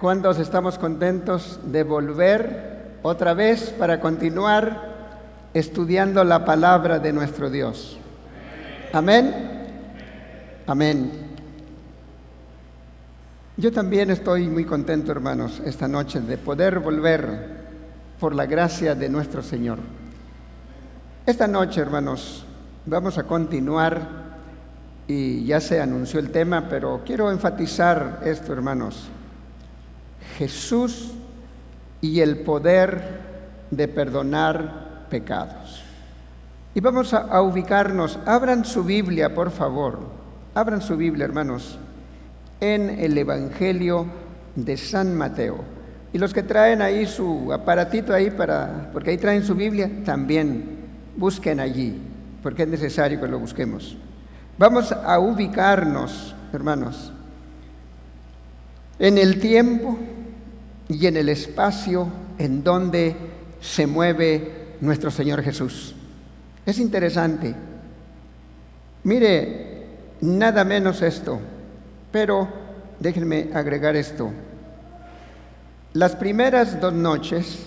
¿Cuántos estamos contentos de volver otra vez para continuar estudiando la palabra de nuestro Dios? Amén. Amén. Yo también estoy muy contento, hermanos, esta noche de poder volver por la gracia de nuestro Señor. Esta noche, hermanos, vamos a continuar y ya se anunció el tema, pero quiero enfatizar esto, hermanos. Jesús y el poder de perdonar pecados. Y vamos a ubicarnos. Abran su Biblia, por favor. Abran su Biblia, hermanos, en el Evangelio de San Mateo. Y los que traen ahí su aparatito ahí porque ahí traen su Biblia, también busquen allí, porque es necesario que lo busquemos. Vamos a ubicarnos, hermanos, en el tiempo y en el espacio en donde se mueve nuestro Señor Jesús. Es interesante. Mire, nada menos esto, pero déjenme agregar esto. Las primeras 2 noches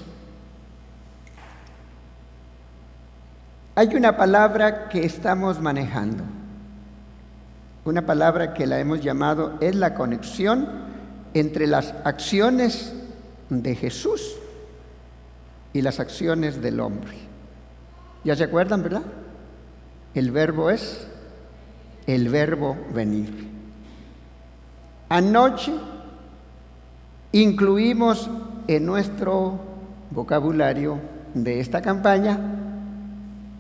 hay una palabra que estamos manejando, una palabra que la hemos llamado, es la conexión entre las acciones de Jesús y las acciones del hombre. ¿Ya se acuerdan, verdad? El verbo es el verbo venir. Anoche incluimos en nuestro vocabulario de esta campaña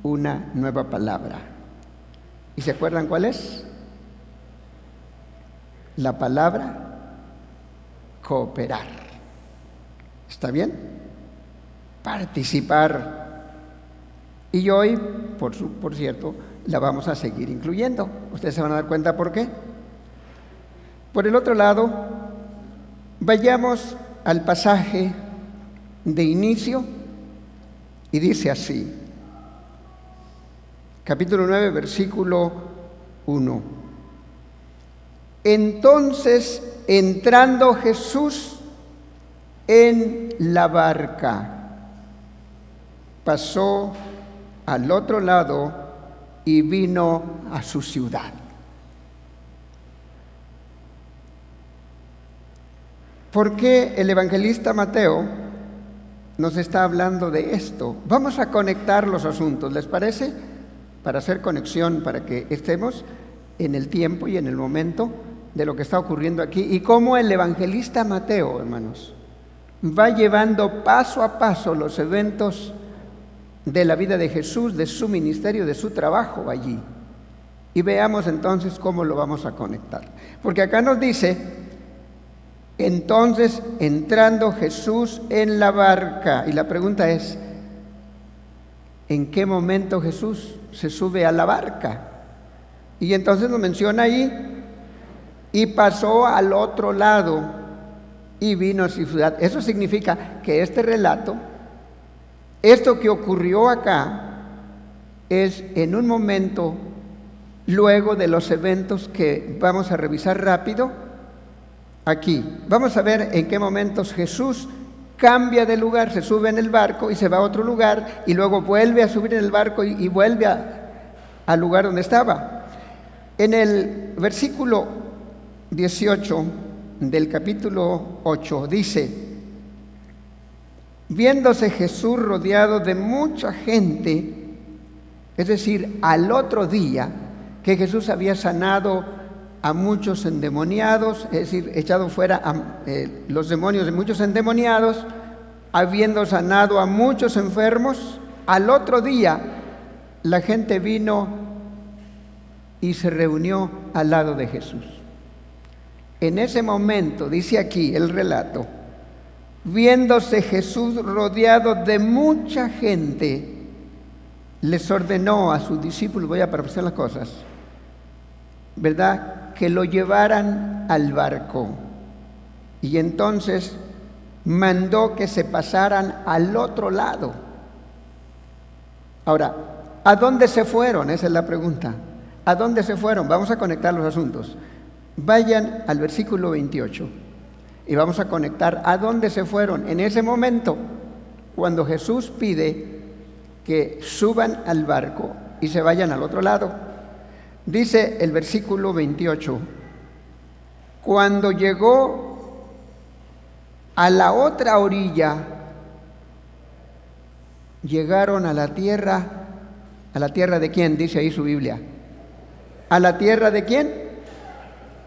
una nueva palabra. ¿Y se acuerdan cuál es? La palabra cooperar. ¿Está bien? Participar. Y hoy, por cierto, la vamos a seguir incluyendo. Ustedes se van a dar cuenta por qué. Por el otro lado, vayamos al pasaje de inicio y dice así, capítulo 9, versículo 1. Entonces, entrando Jesús en la barca, pasó al otro lado y vino a su ciudad. ¿Por qué el evangelista Mateo nos está hablando de esto? Vamos a conectar los asuntos, ¿les parece? Para hacer conexión, para que estemos en el tiempo y en el momento de lo que está ocurriendo aquí. Y cómo el evangelista Mateo, hermanos, va llevando paso a paso los eventos de la vida de Jesús, de su ministerio, de su trabajo allí. Y veamos entonces cómo lo vamos a conectar. Porque acá nos dice, entonces entrando Jesús en la barca. Y la pregunta es, ¿en qué momento Jesús se sube a la barca? Y entonces nos menciona ahí, y pasó al otro lado y vino a su ciudad. Eso significa que este relato, esto que ocurrió acá, es en un momento luego de los eventos que vamos a revisar rápido aquí. Vamos a ver en qué momentos Jesús cambia de lugar, se sube en el barco y se va a otro lugar y luego vuelve a subir en el barco y vuelve al lugar donde estaba. En el versículo 18 del capítulo 8 dice, viéndose Jesús rodeado de mucha gente, es decir, al otro día que Jesús había sanado a muchos endemoniados, es decir, echado fuera los demonios de muchos endemoniados, habiendo sanado a muchos enfermos, al otro día la gente vino y se reunió al lado de Jesús. En ese momento, dice aquí el relato, viéndose Jesús rodeado de mucha gente, les ordenó a sus discípulos, voy a parafrasear las cosas, ¿verdad?, que lo llevaran al barco. Y entonces mandó que se pasaran al otro lado. Ahora, ¿a dónde se fueron? Esa es la pregunta. ¿A dónde se fueron? Vamos a conectar los asuntos. Vayan al versículo 28. Y vamos a conectar a dónde se fueron en ese momento, cuando Jesús pide que suban al barco y se vayan al otro lado. Dice el versículo 28, cuando llegó a la otra orilla, llegaron a la tierra de ¿quién? Dice ahí su Biblia. ¿A la tierra de quién?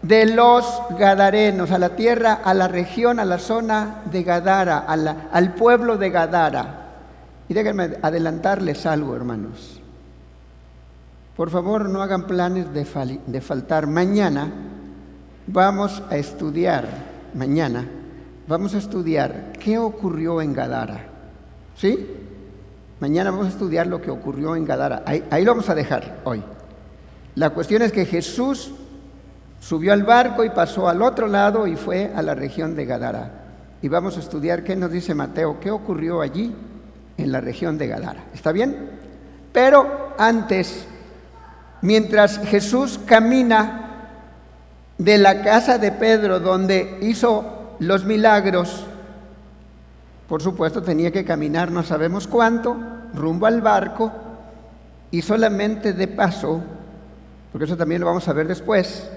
De los Gadarenos, a la tierra, a la región, a la zona de Gadara, al pueblo de Gadara. Y déjenme adelantarles algo, hermanos. Por favor, no hagan planes de faltar. Mañana vamos a estudiar qué ocurrió en Gadara. ¿Sí? Mañana vamos a estudiar lo que ocurrió en Gadara. Ahí lo vamos a dejar hoy. La cuestión es que Jesús subió al barco y pasó al otro lado y fue a la región de Gadara. Y vamos a estudiar qué nos dice Mateo, qué ocurrió allí en la región de Gadara. ¿Está bien? Pero antes, mientras Jesús camina de la casa de Pedro, donde hizo los milagros, por supuesto tenía que caminar no sabemos cuánto, rumbo al barco, y solamente de paso, porque eso también lo vamos a ver después,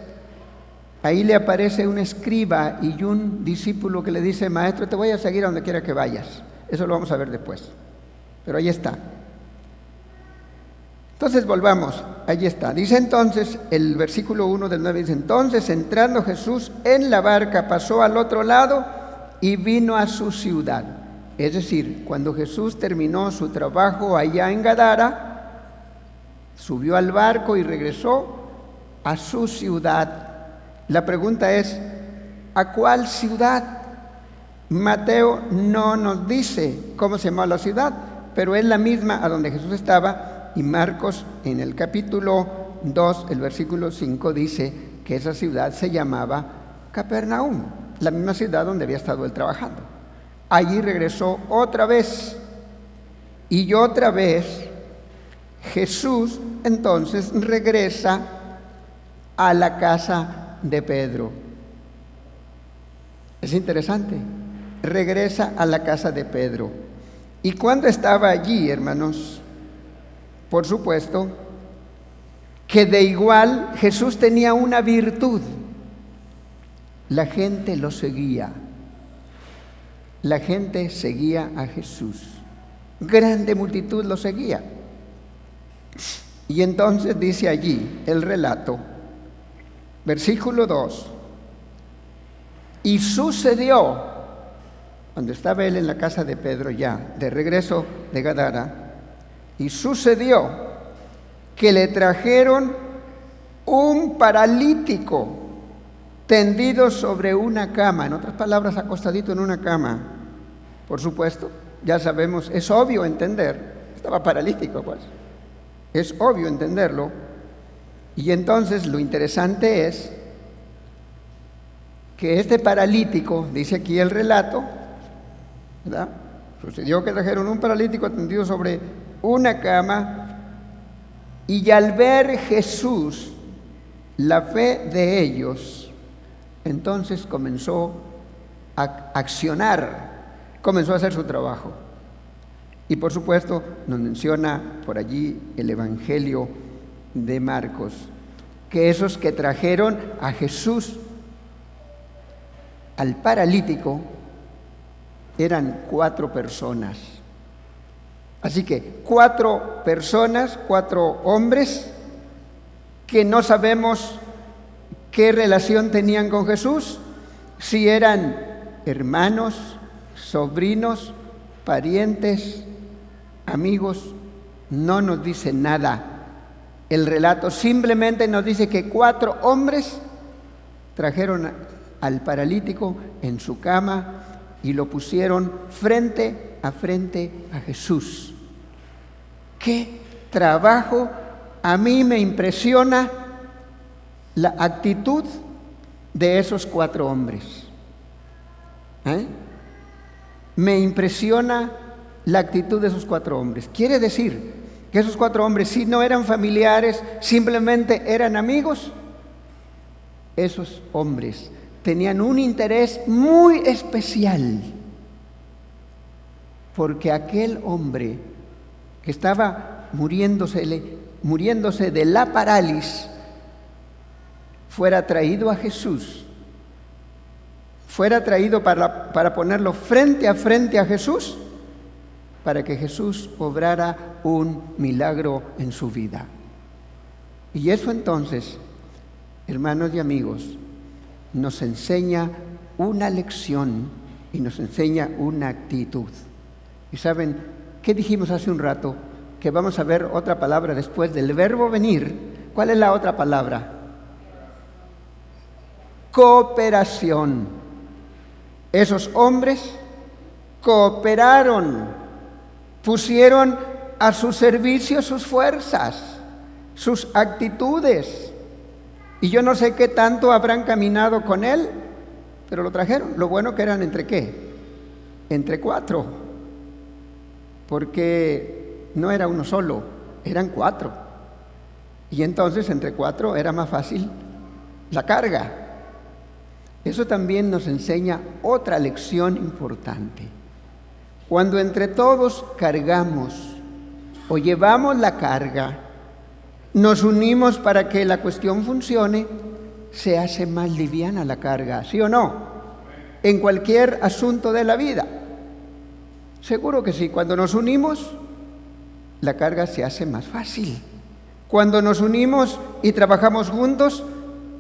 ahí le aparece un escriba y un discípulo que le dice: maestro, te voy a seguir a donde quiera que vayas. Eso lo vamos a ver después, pero ahí está. Entonces volvamos, ahí está. Dice entonces, el versículo 1 del 9 dice: entonces entrando Jesús en la barca, pasó al otro lado y vino a su ciudad. Es decir, cuando Jesús terminó su trabajo allá en Gadara, subió al barco y regresó a su ciudad. La pregunta es, ¿a cuál ciudad? Mateo no nos dice cómo se llamaba la ciudad, pero es la misma a donde Jesús estaba, y Marcos en el capítulo 2, el versículo 5 dice que esa ciudad se llamaba Capernaum, la misma ciudad donde había estado él trabajando. Allí regresó otra vez, y otra vez Jesús entonces regresa a la casa de Pedro. Es interesante, regresa a la casa de Pedro. Y cuando estaba allí, hermanos, por supuesto que de igual Jesús tenía una virtud: la gente lo seguía. La gente seguía a Jesús. Grande multitud lo seguía. Y entonces dice allí el relato, versículo 2: y sucedió, cuando estaba él en la casa de Pedro ya, de regreso de Gadara, y sucedió que le trajeron un paralítico tendido sobre una cama, en otras palabras, acostadito en una cama. Por supuesto, ya sabemos, es obvio entender, estaba paralítico, pues. Es obvio entenderlo. Y entonces lo interesante es que este paralítico, dice aquí el relato, ¿verdad? Sucedió que trajeron un paralítico tendido sobre una cama, y al ver Jesús la fe de ellos, entonces comenzó a accionar, comenzó a hacer su trabajo. Y por supuesto nos menciona por allí el Evangelio de Marcos, que esos que trajeron a Jesús al paralítico eran 4 personas. Así que 4 personas, 4 hombres que no sabemos qué relación tenían con Jesús, si eran hermanos, sobrinos, parientes, amigos, no nos dice nada. El relato simplemente nos dice que 4 hombres trajeron al paralítico en su cama y lo pusieron frente a Jesús. ¡Qué trabajo! A mí me impresiona la actitud de esos 4 hombres. Me impresiona la actitud de esos 4 hombres. Quiere decir que esos 4 hombres, si no eran familiares, simplemente eran amigos, esos hombres tenían un interés muy especial, porque aquel hombre que estaba muriéndose de la parálisis fuera traído a Jesús, fuera traído para ponerlo frente a Jesús, para que Jesús obrara un milagro en su vida. Y eso entonces, hermanos y amigos, nos enseña una lección y nos enseña una actitud. Y saben, ¿qué dijimos hace un rato? Que vamos a ver otra palabra después del verbo venir. ¿Cuál es la otra palabra? Cooperación. Esos hombres cooperaron, pusieron a su servicio sus fuerzas, sus actitudes. Y yo no sé qué tanto habrán caminado con él, pero lo trajeron. Lo bueno que eran ¿entre qué? Entre 4. Porque no era uno solo, eran 4. Y entonces entre 4 era más fácil la carga. Eso también nos enseña otra lección importante. Cuando entre todos cargamos o llevamos la carga, nos unimos para que la cuestión funcione, se hace más liviana la carga, ¿sí o no? En cualquier asunto de la vida. Seguro que sí, cuando nos unimos, la carga se hace más fácil. Cuando nos unimos y trabajamos juntos,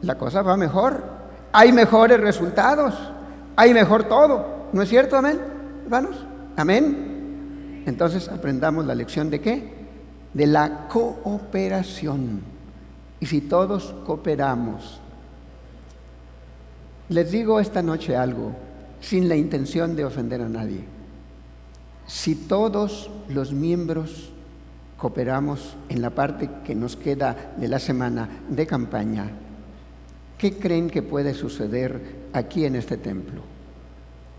la cosa va mejor. Hay mejores resultados, hay mejor todo. ¿No es cierto, amén, hermanos? Amén. Entonces aprendamos la lección ¿de qué? De la cooperación. Y si todos cooperamos, les digo esta noche algo, sin la intención de ofender a nadie. Si todos los miembros cooperamos en la parte que nos queda de la semana de campaña, ¿qué creen que puede suceder aquí en este templo?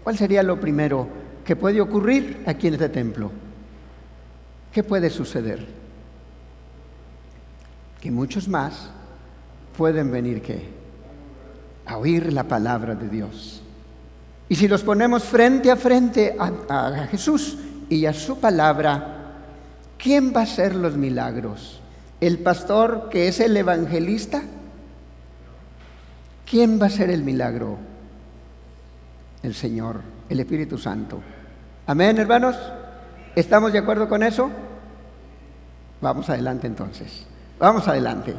¿Cuál sería lo primero que puede ocurrir aquí en este templo? ¿Qué puede suceder? Que muchos más pueden venir ¿qué? A oír la palabra de Dios. Y si los ponemos frente a Jesús y a su palabra, ¿quién va a hacer los milagros? ¿El pastor que es el evangelista? ¿Quién va a hacer el milagro? El Señor, el Espíritu Santo. Amén, hermanos. ¿Estamos de acuerdo con eso? Vamos adelante entonces. Vamos adelante.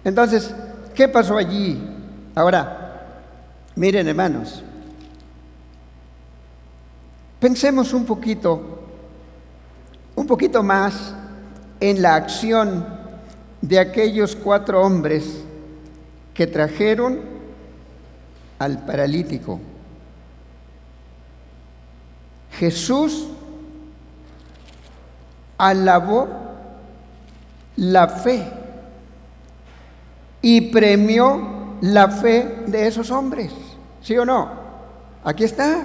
Entonces, ¿qué pasó allí? Ahora, miren, hermanos, pensemos un poquito más en la acción de aquellos 4 hombres que trajeron al paralítico. Jesús alabó la fe y premió la fe de esos hombres, ¿sí o no? Aquí está.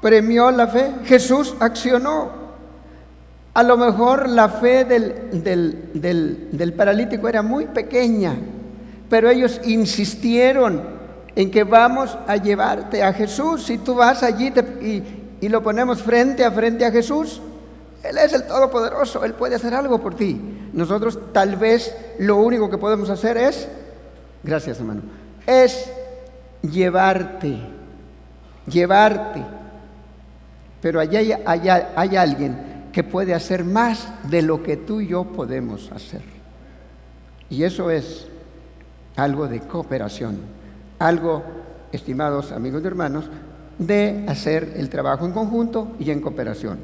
Premió la fe, Jesús accionó. A lo mejor la fe del paralítico era muy pequeña, pero ellos insistieron en que vamos a llevarte a Jesús. Si tú vas allí y lo ponemos frente a Jesús, Él es el Todopoderoso, Él puede hacer algo por ti. Nosotros tal vez lo único que podemos hacer es, gracias hermano, es llevarte. Pero allá hay alguien que puede hacer más de lo que tú y yo podemos hacer. Y eso es algo de cooperación, algo, estimados amigos y hermanos, de hacer el trabajo en conjunto y en cooperación.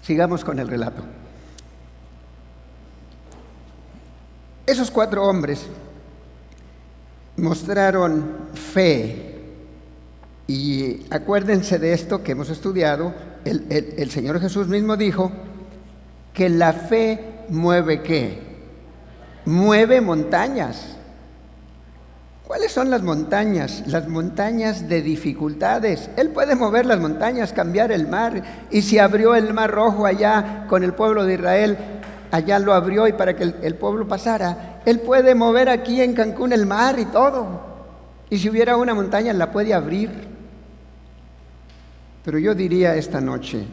Sigamos con el relato. Esos 4 hombres mostraron fe, y acuérdense de esto que hemos estudiado. El Señor Jesús mismo dijo que la fe mueve ¿qué? Mueve montañas. ¿Cuáles son las montañas? Las montañas de dificultades. Él puede mover las montañas, cambiar el mar. Y si abrió el mar Rojo allá con el pueblo de Israel, allá lo abrió y para que el pueblo pasara. Él puede mover aquí en Cancún el mar y todo. Y si hubiera una montaña, la puede abrir. Pero yo diría esta noche,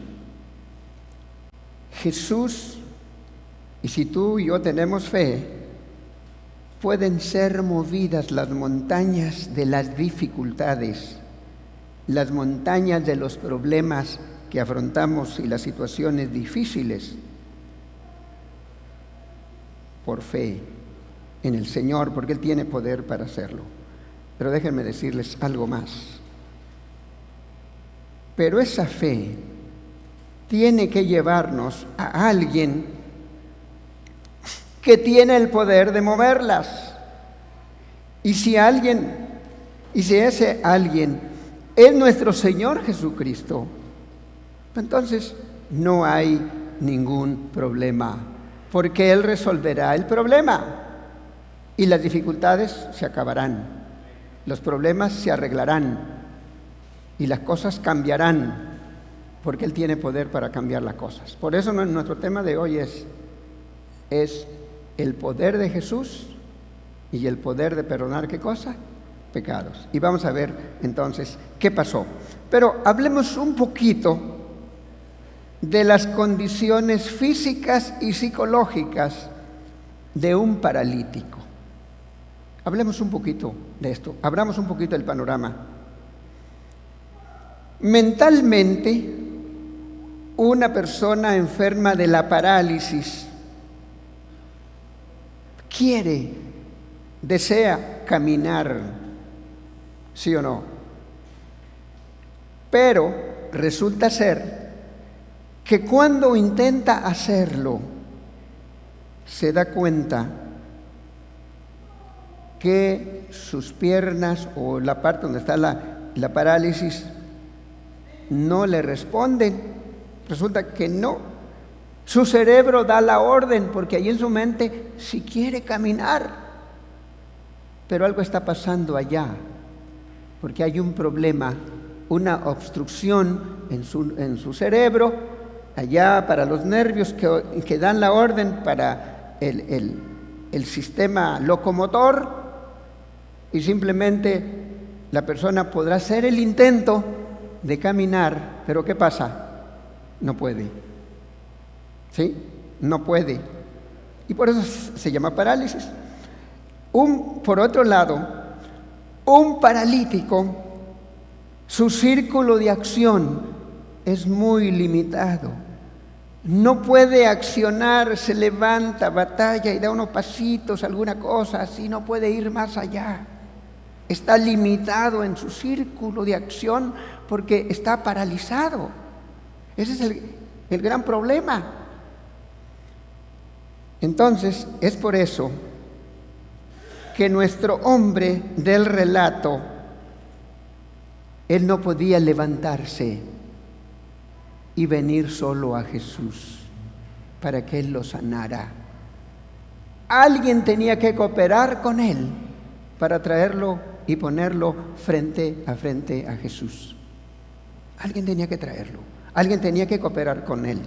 Jesús, y si tú y yo tenemos fe, pueden ser movidas las montañas de las dificultades, las montañas de los problemas que afrontamos y las situaciones difíciles, por fe en el Señor, porque Él tiene poder para hacerlo. Pero déjenme decirles algo más. Pero esa fe tiene que llevarnos a alguien que tiene el poder de moverlas. Y si ese alguien es nuestro Señor Jesucristo, entonces no hay ningún problema, porque Él resolverá el problema y las dificultades se acabarán, los problemas se arreglarán y las cosas cambiarán, porque Él tiene poder para cambiar las cosas. Por eso nuestro tema de hoy es el poder de Jesús y el poder de perdonar, ¿qué cosa? Pecados. Y vamos a ver entonces qué pasó. Pero hablemos un poquito de las condiciones físicas y psicológicas de un paralítico. Hablemos un poquito de esto, abramos un poquito el panorama. Mentalmente, una persona enferma de la parálisis desea caminar, ¿sí o no? Pero resulta ser que cuando intenta hacerlo, se da cuenta que sus piernas o la parte donde está la parálisis no le responden. Resulta que no. Su cerebro da la orden, porque ahí en su mente sí quiere caminar, pero algo está pasando allá, porque hay un problema, una obstrucción en su cerebro, allá para los nervios que dan la orden para el sistema locomotor, y simplemente la persona podrá hacer el intento de caminar, pero ¿qué pasa? No puede. ¿Sí? No puede. Y por eso se llama parálisis. Por otro lado, un paralítico, su círculo de acción es muy limitado. No puede accionar, se levanta, batalla y da unos pasitos, alguna cosa así, no puede ir más allá. Está limitado en su círculo de acción porque está paralizado. Ese es el gran problema. Entonces, es por eso que nuestro hombre del relato, él no podía levantarse y venir solo a Jesús para que Él lo sanara. Alguien tenía que cooperar con él para traerlo y ponerlo frente a Jesús. Alguien tenía que traerlo, alguien tenía que cooperar con él.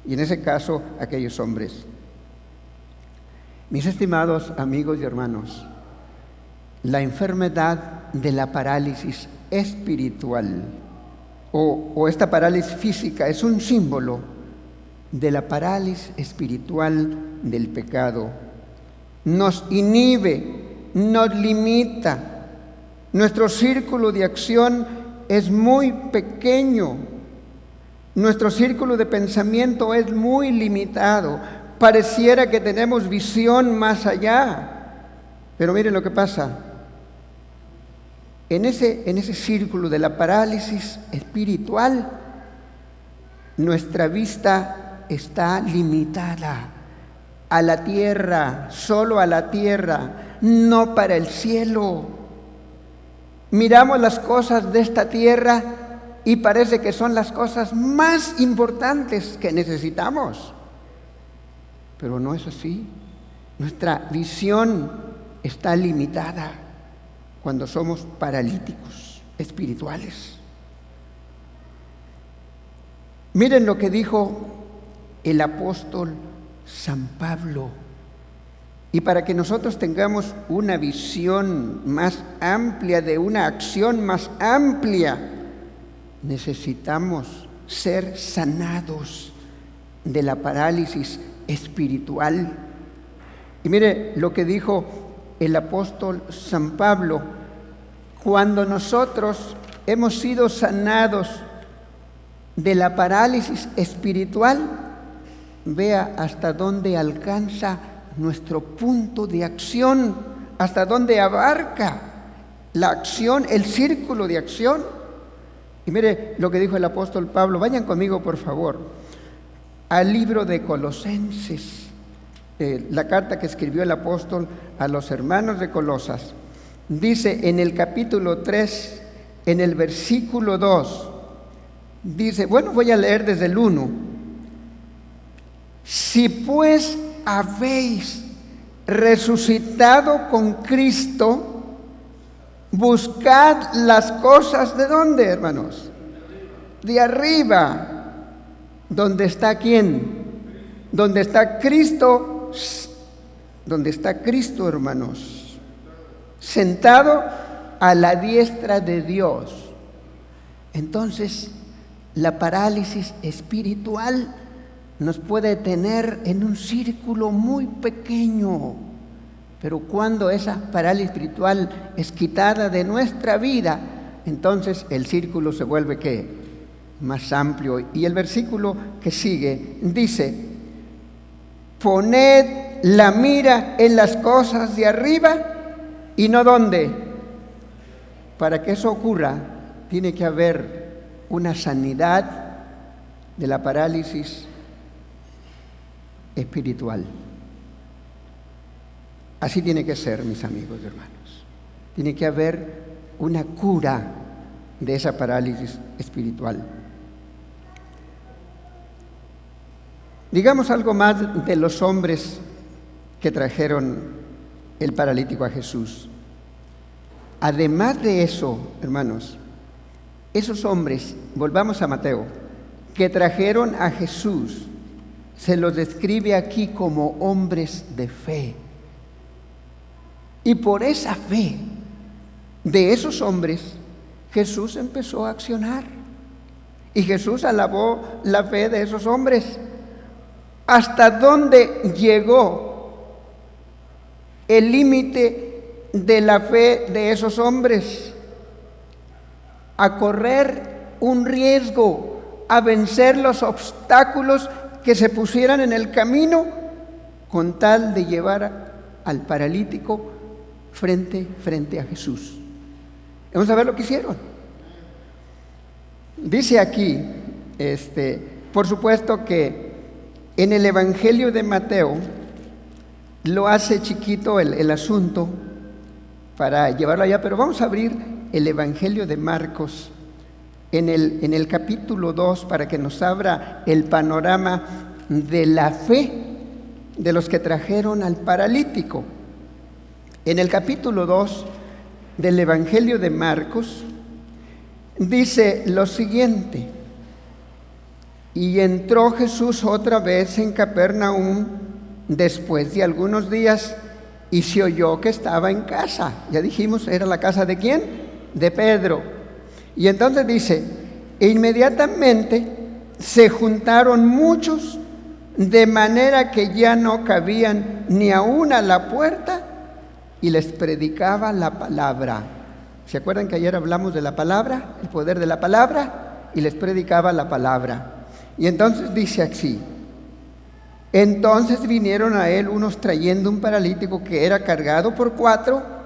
Y en ese caso, aquellos hombres. Mis estimados amigos y hermanos, la enfermedad de la parálisis espiritual o esta parálisis física es un símbolo de la parálisis espiritual del pecado. Nos inhibe, nos limita. Nuestro círculo de acción es muy pequeño. Nuestro círculo de pensamiento es muy limitado. Pareciera que tenemos visión más allá. Pero miren lo que pasa. En ese círculo de la parálisis espiritual, nuestra vista está limitada a la tierra, solo a la tierra, no para el cielo. Miramos las cosas de esta tierra y parece que son las cosas más importantes que necesitamos. Pero no es así. Nuestra visión está limitada. cuando somos paralíticos espirituales. Miren lo que dijo el apóstol San Pablo. Y para que nosotros tengamos una visión más amplia, de una acción más amplia, necesitamos ser sanados de la parálisis espiritual. Y mire lo que dijo el apóstol San Pablo: cuando nosotros hemos sido sanados de la parálisis espiritual, vea hasta dónde alcanza nuestro punto de acción, hasta dónde abarca la acción, el círculo de acción. Y mire lo que dijo el apóstol Pablo. Vayan conmigo, por favor, al libro de Colosenses, la carta que escribió el apóstol a los hermanos de Colosas. Dice en el capítulo 3, en el versículo 2, dice, bueno, voy a leer desde el 1. Si pues habéis resucitado con Cristo, buscad las cosas ¿de dónde, hermanos? De arriba. ¿Dónde está quién? ¿Dónde está Cristo? ¿Dónde está Cristo, hermanos? Sentado a la diestra de Dios. Entonces, la parálisis espiritual nos puede tener en un círculo muy pequeño, pero cuando esa parálisis espiritual es quitada de nuestra vida, entonces el círculo se vuelve ¿qué? Más amplio. Y el versículo que sigue dice: poned la mira en las cosas de arriba y no ¿dónde? Para que eso ocurra, tiene que haber una sanidad de la parálisis espiritual. Así tiene que ser, mis amigos y hermanos. Tiene que haber una cura de esa parálisis espiritual. Digamos algo más de los hombres que trajeron el paralítico a Jesús. Además de eso, hermanos, esos hombres, volvamos a Mateo, que trajeron a Jesús, se los describe aquí como hombres de fe. Y por esa fe de esos hombres, Jesús empezó a accionar. Y Jesús alabó la fe de esos hombres. ¿Hasta dónde llegó el límite de la fe de esos hombres? A correr un riesgo, a vencer los obstáculos que se pusieran en el camino, con tal de llevar al paralítico frente a Jesús. Vamos a ver lo que hicieron. Dice aquí, por supuesto que en el Evangelio de Mateo lo hace chiquito el asunto para llevarlo allá, pero vamos a abrir el Evangelio de Marcos en el capítulo 2 para que nos abra el panorama de la fe de los que trajeron al paralítico. En el capítulo 2 del Evangelio de Marcos dice lo siguiente: y entró Jesús otra vez en Capernaum después de algunos días, y se oyó que estaba en casa. Ya dijimos, ¿era la casa de quién? De Pedro. Y entonces dice, e inmediatamente se juntaron muchos, de manera que ya no cabían ni aún a la puerta, y les predicaba la palabra. ¿Se acuerdan que ayer hablamos de la palabra, el poder de la palabra? Y les predicaba la palabra. Y entonces dice así: entonces vinieron a él unos trayendo un paralítico que era cargado por 4,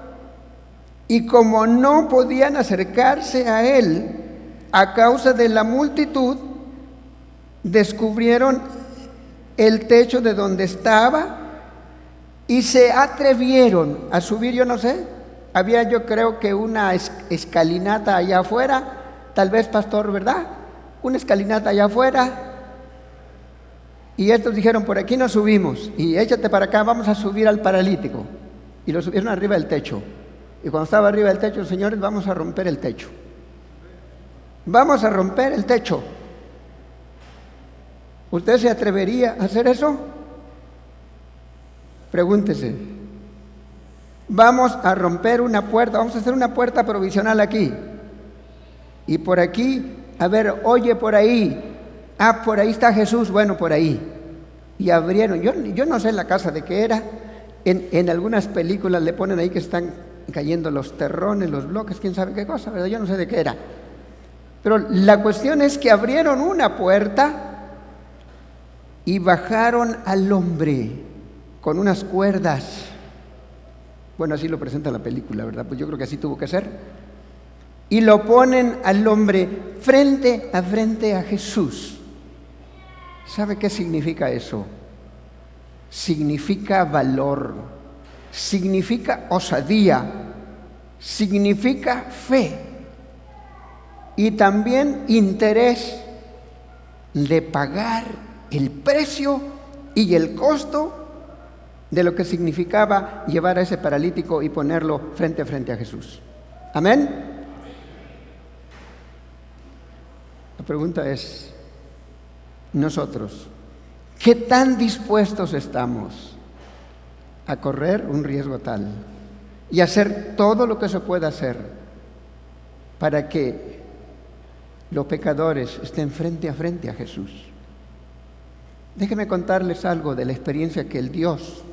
y como no podían acercarse a él a causa de la multitud, descubrieron el techo de donde estaba y se atrevieron a subir. Yo no sé, había yo creo que una escalinata allá afuera, tal vez, pastor, ¿verdad? Una escalinata allá afuera, y estos dijeron, por aquí nos subimos, y échate para acá, vamos a subir al paralítico, y lo subieron arriba del techo. Y cuando estaba arriba del techo, señores, vamos a romper el techo. Vamos a romper el techo. ¿Usted se atrevería a hacer eso? Pregúntese. Vamos a romper una puerta, vamos a hacer una puerta provisional aquí. Y por aquí, a ver, oye por ahí. Ah, por ahí está Jesús, bueno, por ahí. Y abrieron, yo no sé la casa de qué era. En algunas películas le ponen ahí que están cayendo los terrones, los bloques, quién sabe qué cosa, ¿verdad? Yo no sé de qué era. Pero la cuestión es que abrieron una puerta y bajaron al hombre con unas cuerdas. Bueno, así lo presenta la película, ¿verdad? Pues yo creo que así tuvo que ser. Y lo ponen al hombre frente a Jesús. ¿Sabe qué significa eso? Significa valor, significa osadía, significa fe y también interés de pagar el precio y el costo de lo que significaba llevar a ese paralítico y ponerlo frente a Jesús. ¿Amén? La pregunta es, nosotros, ¿qué tan dispuestos estamos a correr un riesgo tal y hacer todo lo que se pueda hacer para que los pecadores estén frente a Jesús? Déjenme contarles algo de la experiencia que el Dios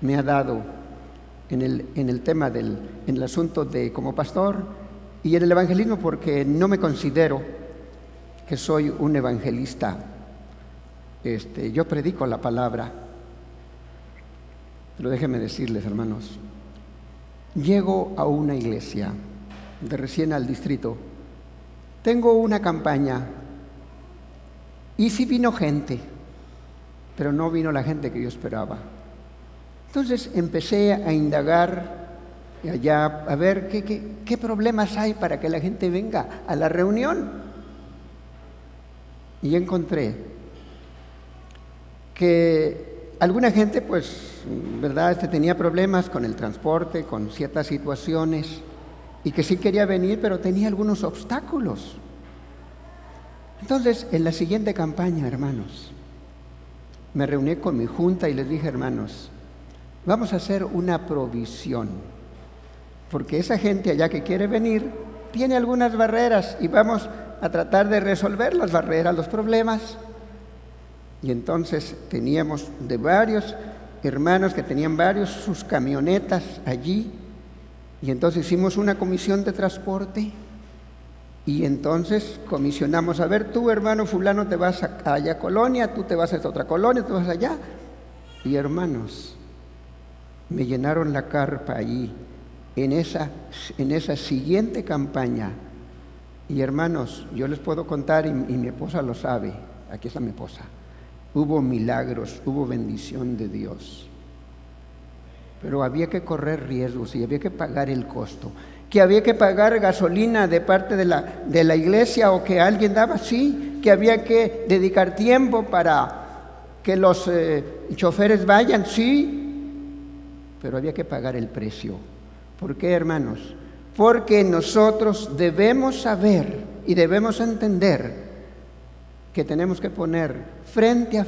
me ha dado en el tema en el asunto de como pastor y en el evangelismo, porque no me considero que soy un evangelista. Yo predico la palabra, pero déjenme decirles, hermanos, llego a una iglesia de recién al distrito, tengo una campaña y sí vino gente, pero no vino la gente que yo esperaba. Entonces empecé a indagar allá, a ver qué problemas hay para que la gente venga a la reunión. Y encontré que alguna gente, pues, ¿verdad?, tenía problemas con el transporte, con ciertas situaciones, y que sí quería venir, pero tenía algunos obstáculos. Entonces, en la siguiente campaña, hermanos, me reuní con mi junta y les dije, hermanos, vamos a hacer una provisión, porque esa gente allá que quiere venir tiene algunas barreras y vamos a tratar de resolver las barreras, los problemas. Y entonces teníamos de varios hermanos que tenían sus camionetas allí, y entonces hicimos una comisión de transporte, y entonces comisionamos, a ver, tú hermano fulano te vas allá a Colonia, tú te vas a esta otra colonia, tú vas allá, y hermanos, me llenaron la carpa allí, en esa siguiente campaña. Y hermanos, yo les puedo contar, y mi esposa lo sabe, aquí está mi esposa, hubo milagros, hubo bendición de Dios, pero había que correr riesgos y había que pagar el costo, que había que pagar gasolina de parte de la iglesia o que alguien daba, sí, que había que dedicar tiempo para que los choferes vayan, sí, pero había que pagar el precio. ¿Por qué, hermanos? Porque nosotros debemos saber y debemos entender que tenemos que poner frente a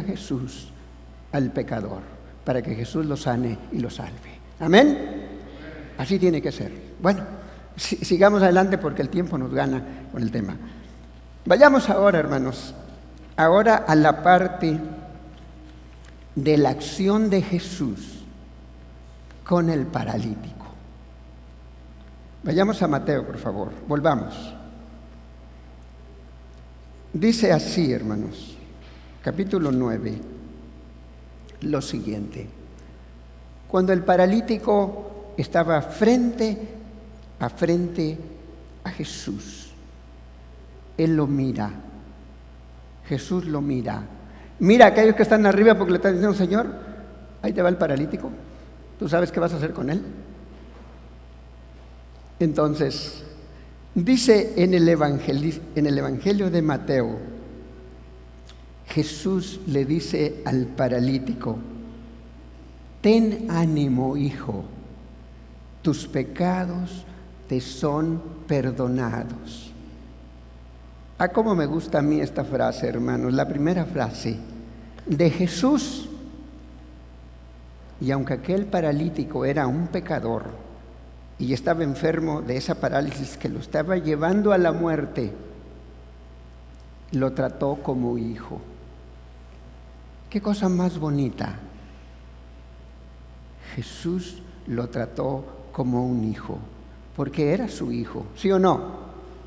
Jesús al pecador para que Jesús lo sane y lo salve. ¿Amén? Así tiene que ser. Bueno, sigamos adelante porque el tiempo nos gana con el tema. Vayamos ahora, hermanos, ahora a la parte de la acción de Jesús con el paralítico. Vayamos a Mateo, por favor, volvamos. Dice así, hermanos, capítulo 9, lo siguiente. Cuando el paralítico estaba frente a Jesús, él lo mira, Jesús lo mira. Mira a aquellos que están arriba porque le están diciendo, Señor, ahí te va el paralítico, ¿tú sabes qué vas a hacer con él? Entonces, dice en el Evangelio de Mateo, Jesús le dice al paralítico, ten ánimo, hijo, tus pecados te son perdonados. Ah, cómo me gusta a mí esta frase, hermanos. La primera frase de Jesús. Y aunque aquel paralítico era un pecador y estaba enfermo de esa parálisis que lo estaba llevando a la muerte, lo trató como hijo. Qué cosa más bonita. Jesús lo trató como un hijo, porque era su hijo, ¿sí o no?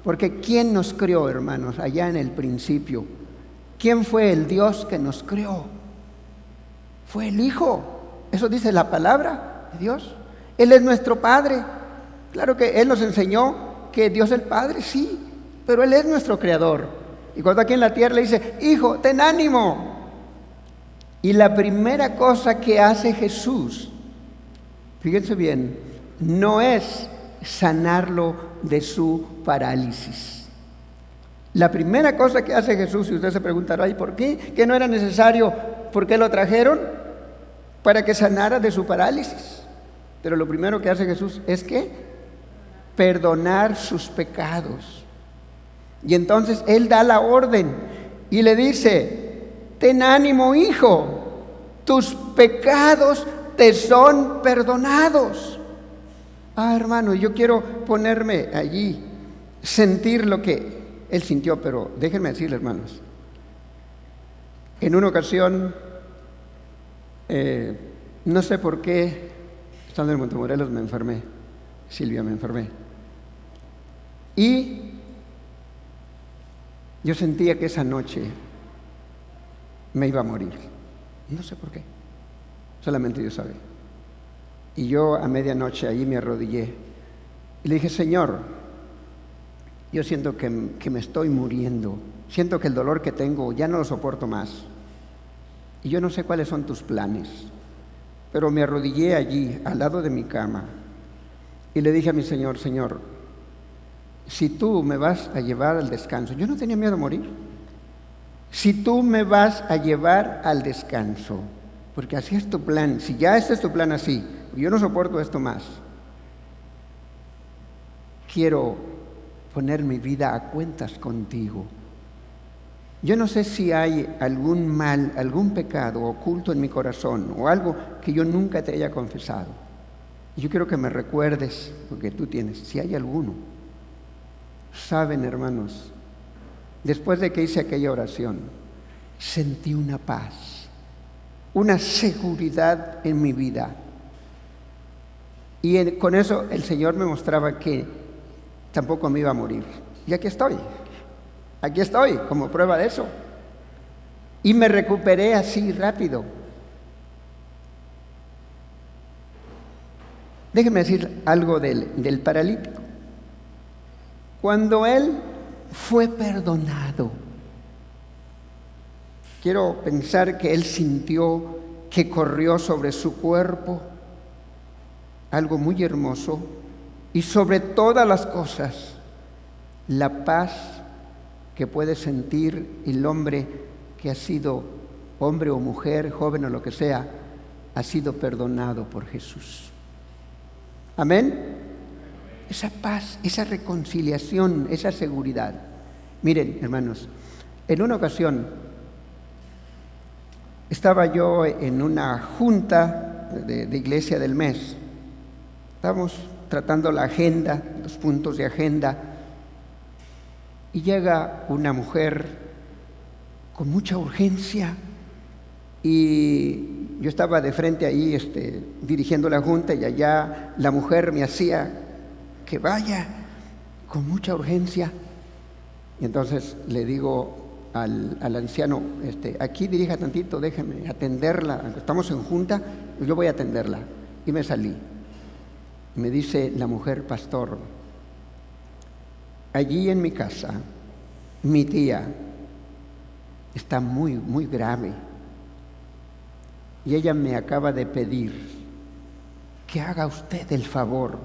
Porque ¿quién nos creó, hermanos, allá en el principio? ¿Quién fue el Dios que nos creó? Fue el Hijo. Eso dice la palabra de Dios. Él es nuestro Padre. Claro que Él nos enseñó que Dios es el Padre, sí, pero Él es nuestro Creador. Y cuando aquí en la tierra le dice, hijo, ten ánimo. Y la primera cosa que hace Jesús, fíjense bien, no es sanarlo de su parálisis. La primera cosa que hace Jesús, y usted se preguntará, ¿y por qué? ¿Que no era necesario? ¿Por qué lo trajeron? Para que sanara de su parálisis. Pero lo primero que hace Jesús es que perdonar sus pecados. Y entonces Él da la orden y le dice, ten ánimo, hijo, tus pecados te son perdonados. Ah, hermano, yo quiero ponerme allí, sentir lo que Él sintió, pero déjenme decirle, hermanos, en una ocasión, no sé por qué, estando en Montemorelos me enfermé, Silvia, me enfermé. Y yo sentía que esa noche me iba a morir. No sé por qué, solamente Dios sabe. Y yo a medianoche ahí me arrodillé y le dije, Señor, yo siento que me estoy muriendo, siento que el dolor que tengo ya no lo soporto más. Y yo no sé cuáles son tus planes, pero me arrodillé allí, al lado de mi cama, y le dije a mi Señor, Señor, si tú me vas a llevar al descanso, yo no tenía miedo a morir, si tú me vas a llevar al descanso, porque así es tu plan, si ya este es tu plan así, yo no soporto esto más, quiero poner mi vida a cuentas contigo. Yo no sé si hay algún mal, algún pecado oculto en mi corazón o algo que yo nunca te haya confesado. Yo quiero que me recuerdes, porque tú tienes, si hay alguno. Saben, hermanos, después de que hice aquella oración, sentí una paz, una seguridad en mi vida. Y con eso el Señor me mostraba que tampoco me iba a morir. Y aquí estoy como prueba de eso. Y me recuperé así rápido. Déjeme decir algo del paralítico. Cuando él fue perdonado, quiero pensar que él sintió que corrió sobre su cuerpo algo muy hermoso y sobre todas las cosas, la paz que puede sentir el hombre que ha sido hombre o mujer, joven o lo que sea, ha sido perdonado por Jesús. Amén. Esa paz, esa reconciliación, esa seguridad. Miren, hermanos, en una ocasión estaba yo en una junta de iglesia del mes. Estábamos tratando la agenda, los puntos de agenda, y llega una mujer con mucha urgencia y yo estaba de frente ahí dirigiendo la junta y allá la mujer me hacía que vaya con mucha urgencia. Y entonces le digo al anciano, aquí dirija tantito, déjeme atenderla, aunque estamos en junta, yo voy a atenderla. Y me salí. Me dice la mujer, pastor, allí en mi casa, mi tía está muy, muy grave y ella me acaba de pedir que haga usted el favor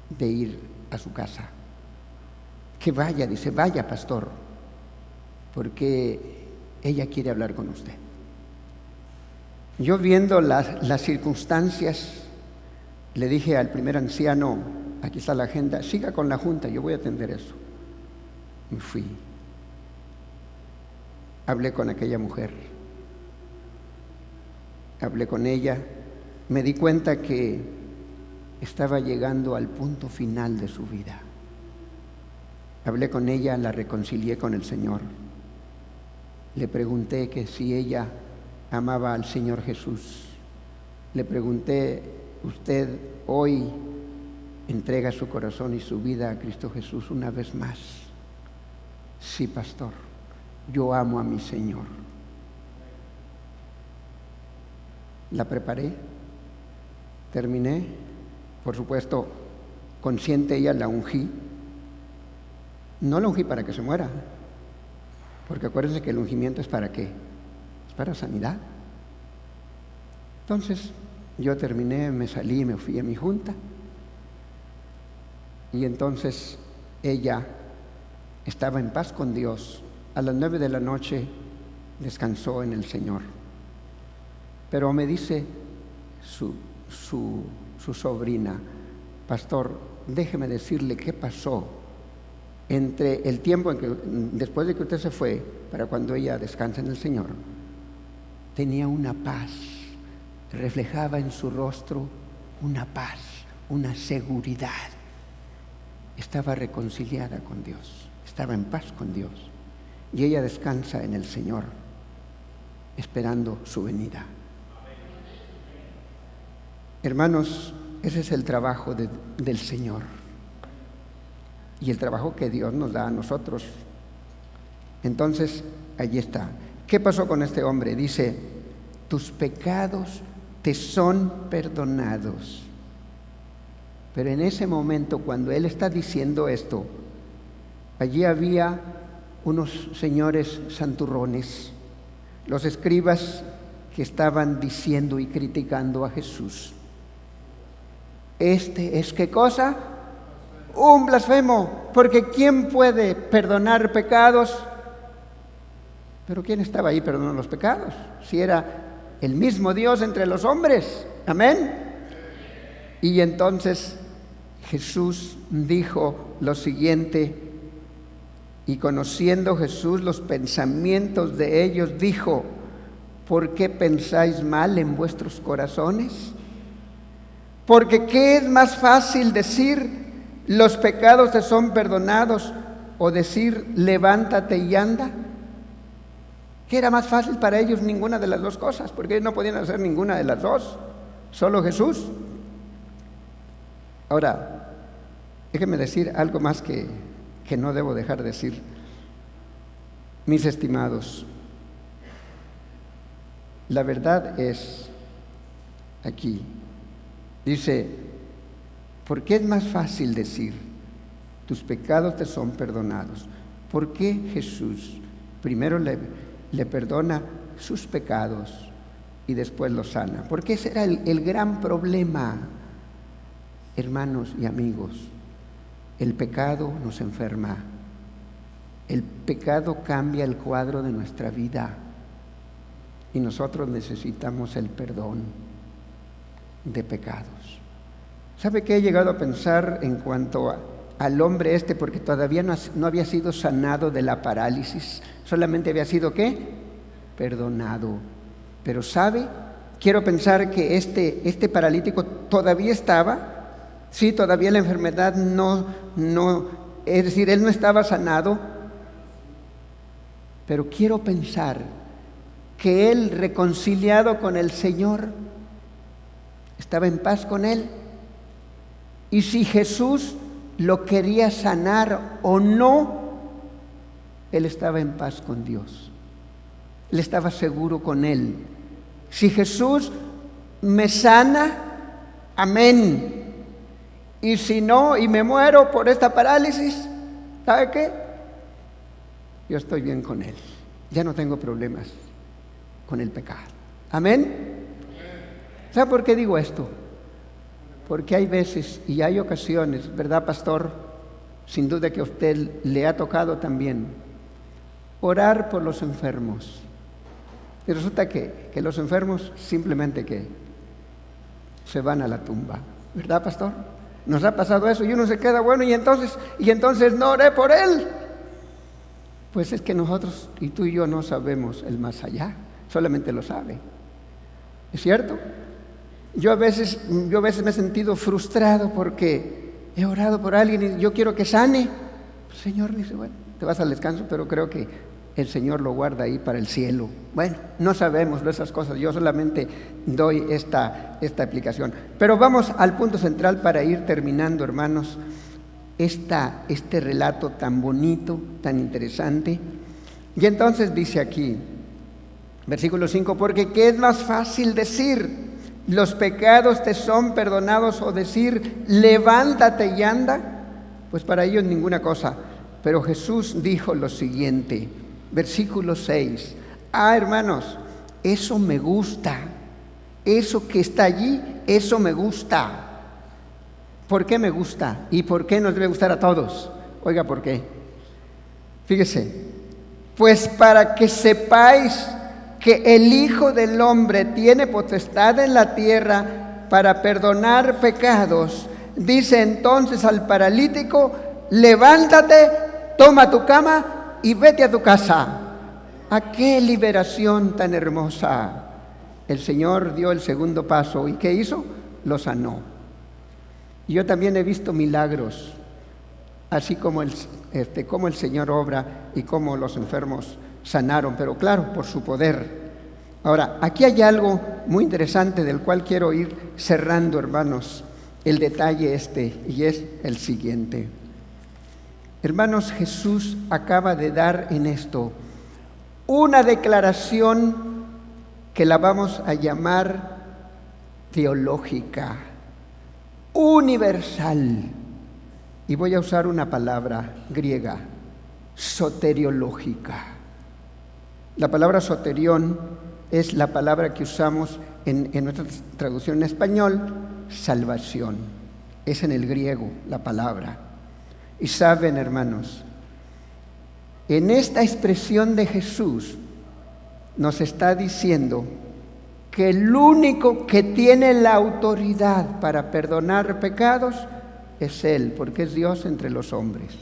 de ir a su casa. Que vaya, dice, vaya, pastor, porque ella quiere hablar con usted. Yo viendo las circunstancias, Le dije al primer anciano, aquí está la agenda, siga con la junta, yo voy a atender eso. Me fui. Hablé con aquella mujer. Hablé con ella. Me di cuenta que estaba llegando al punto final de su vida. Hablé con ella, la reconcilié con el Señor. Le pregunté que si ella amaba al Señor Jesús. Le pregunté, ¿usted hoy entrega su corazón y su vida a Cristo Jesús una vez más? Sí, pastor, yo amo a mi Señor. La preparé, terminé, por supuesto, consciente ella la ungí. No la ungí para que se muera, porque acuérdense que el ungimiento es para qué, es para sanidad. Entonces, yo terminé, me salí, me fui a mi junta, y entonces ella estaba en paz con Dios. A las 9 de la noche descansó en el Señor. Pero me dice su sobrina, pastor, déjeme decirle qué pasó entre el tiempo en que, después de que usted se fue, para cuando ella descansa en el Señor. Tenía una paz, reflejaba en su rostro una paz, una seguridad. Estaba reconciliada con Dios, estaba en paz con Dios, y ella descansa en el Señor, esperando su venida. Hermanos, ese es el trabajo del Señor y el trabajo que Dios nos da a nosotros. Entonces, allí está. ¿Qué pasó con este hombre? Dice, tus pecados te son perdonados. Pero en ese momento, cuando él está diciendo esto, allí había unos señores santurrones, los escribas que estaban diciendo y criticando a Jesús. Este es, ¿qué cosa? Un blasfemo, porque ¿quién puede perdonar pecados? Pero ¿quién estaba ahí perdonando los pecados? Si era el mismo Dios entre los hombres. Amén. Y entonces Jesús dijo lo siguiente, y conociendo Jesús los pensamientos de ellos, dijo, ¿por qué pensáis mal en vuestros corazones? Porque ¿qué es más fácil decir, los pecados te son perdonados, o decir, levántate y anda? ¿Qué era más fácil para ellos? Ninguna de las dos cosas, porque ellos no podían hacer ninguna de las dos, solo Jesús. Ahora, déjenme decir algo más que no debo dejar de decir. Mis estimados, la verdad es aquí. Dice, ¿por qué es más fácil decir, tus pecados te son perdonados? ¿Por qué Jesús primero le perdona sus pecados y después los sana? Porque ese era el gran problema, hermanos y amigos. El pecado nos enferma. El pecado cambia el cuadro de nuestra vida. Y nosotros necesitamos el perdón de pecados. ¿Sabe qué he llegado a pensar en cuanto al hombre este? Porque todavía no había sido sanado de la parálisis. Solamente había sido, ¿qué? Perdonado. Pero ¿sabe? Quiero pensar que este paralítico todavía estaba. Sí, todavía la enfermedad no, es decir, él no estaba sanado, pero quiero pensar que él, reconciliado con el Señor, estaba en paz con él. Y si Jesús lo quería sanar o no, él estaba en paz con Dios. Él estaba seguro con él. Si Jesús me sana, amén. Y si no, y me muero por esta parálisis, ¿sabe qué? Yo estoy bien con él. Ya no tengo problemas con el pecado. Amén. ¿Sabe por qué digo esto? Porque hay veces y hay ocasiones, ¿verdad, pastor? Sin duda que a usted le ha tocado también orar por los enfermos. Y resulta que los enfermos simplemente que se van a la tumba. ¿Verdad, pastor? Nos ha pasado eso y uno se queda, bueno, y entonces no oré por él. Pues es que nosotros y tú y yo no sabemos el más allá, solamente lo sabe. ¿Es cierto? Yo a veces me he sentido frustrado porque he orado por alguien y yo quiero que sane. El Señor dice, bueno, te vas al descanso, pero creo que el Señor lo guarda ahí para el cielo. Bueno, no sabemos esas cosas, yo solamente doy esta explicación. Pero vamos al punto central para ir terminando, hermanos, este relato tan bonito, tan interesante. Y entonces dice aquí, versículo 5, porque ¿qué es más fácil decir? ¿Los pecados te son perdonados? O decir, levántate y anda. Pues para ellos ninguna cosa. Pero Jesús dijo lo siguiente, versículo 6. Hermanos, eso me gusta. Eso que está allí, eso me gusta. ¿Por qué me gusta? ¿Y por qué nos debe gustar a todos? Oiga, ¿por qué? Fíjese, pues para que sepáis que el Hijo del Hombre tiene potestad en la tierra para perdonar pecados, dice entonces al paralítico, levántate, toma tu cama y vete a tu casa. ¡Ah, qué liberación tan hermosa! El Señor dio el segundo paso, ¿y qué hizo? Lo sanó. Yo también he visto milagros, así como el Señor obra y cómo los enfermos sanaron, pero claro, por su poder. Ahora, aquí hay algo muy interesante del cual quiero ir cerrando, hermanos, el detalle y es el siguiente. Hermanos, Jesús acaba de dar en esto una declaración que la vamos a llamar teológica, universal, y voy a usar una palabra griega, soteriológica. La palabra soterión es la palabra que usamos en nuestra traducción en español, salvación. Es en el griego la palabra. Y saben, hermanos, en esta expresión de Jesús nos está diciendo que el único que tiene la autoridad para perdonar pecados es Él, porque es Dios entre los hombres.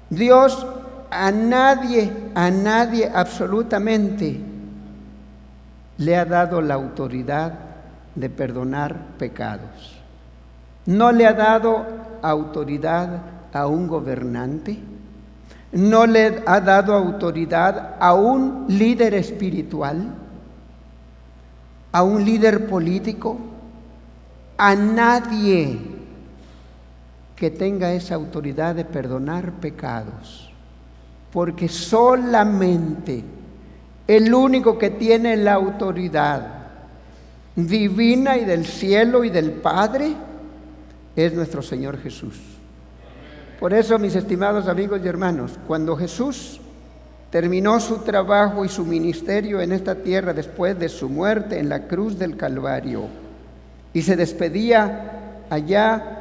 Dios a nadie absolutamente le ha dado la autoridad de perdonar pecados. No le ha dado autoridad a un gobernante, no le ha dado autoridad a un líder espiritual, a un líder político, a nadie que tenga esa autoridad de perdonar pecados, porque solamente el único que tiene la autoridad divina y del cielo y del Padre es nuestro Señor Jesús. Por eso, mis estimados amigos y hermanos, cuando Jesús terminó su trabajo y su ministerio en esta tierra después de su muerte en la cruz del Calvario y se despedía allá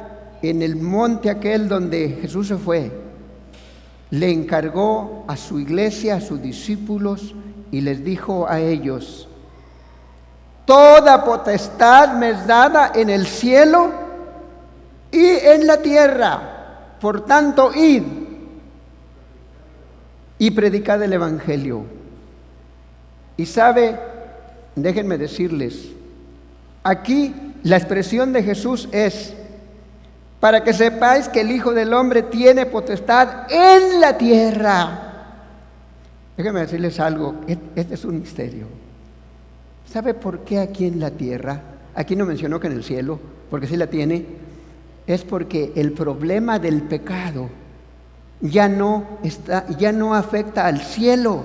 en el monte aquel donde Jesús se fue, le encargó a su iglesia, a sus discípulos, y les dijo a ellos: toda potestad me es dada en el cielo y en la tierra. Por tanto, id y predicad el Evangelio. Y sabe, déjenme decirles, aquí la expresión de Jesús es: para que sepáis que el Hijo del Hombre tiene potestad en la tierra. Déjenme decirles algo, este es un misterio. ¿Sabe por qué aquí en la tierra? Aquí no mencionó que en el cielo, porque sí la tiene. Es porque el problema del pecado ya no afecta al cielo.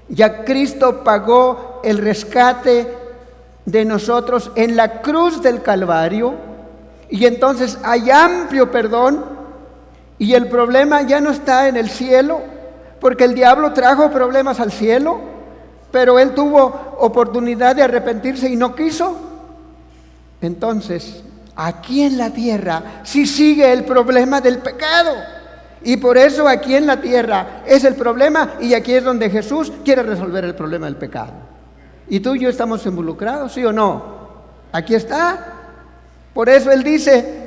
Ya Cristo pagó el rescate de nosotros en la cruz del Calvario, y entonces hay amplio perdón, y el problema ya no está en el cielo, porque el diablo trajo problemas al cielo, pero él tuvo oportunidad de arrepentirse y no quiso. Entonces, aquí en la tierra sí sigue el problema del pecado, y por eso aquí en la tierra es el problema, y aquí es donde Jesús quiere resolver el problema del pecado. Y tú y yo estamos involucrados, ¿sí o no? Aquí está. Por eso Él dice,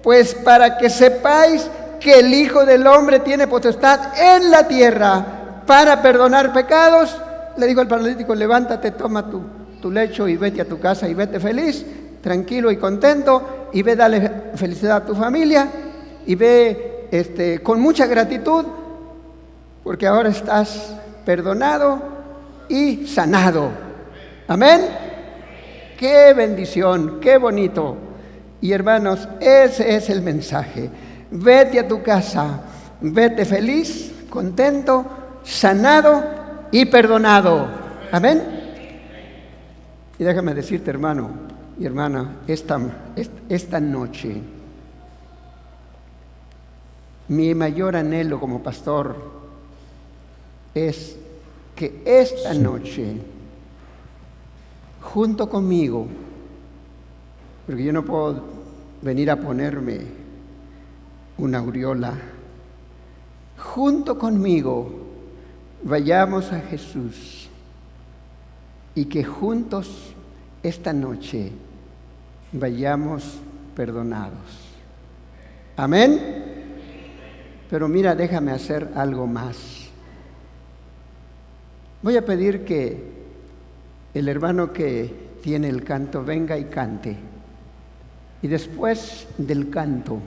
pues para que sepáis que el Hijo del Hombre tiene potestad en la tierra para perdonar pecados, le dijo al paralítico, levántate, toma tu lecho y vete a tu casa y vete feliz, tranquilo y contento, y ve, dale felicidad a tu familia, y ve con mucha gratitud, porque ahora estás perdonado y sanado. Amén. Qué bendición, qué bonito. Y hermanos, ese es el mensaje. Vete a tu casa, vete feliz, contento, sanado y perdonado. Amén. Y déjame decirte, hermano y hermana, esta noche, mi mayor anhelo como pastor es que esta noche, junto conmigo, porque yo no puedo venir a ponerme una aureola, junto conmigo vayamos a Jesús y que juntos esta noche vayamos perdonados. Amén. Pero mira, déjame hacer algo más. Voy a pedir que el hermano que tiene el canto venga y cante. Y después del canto,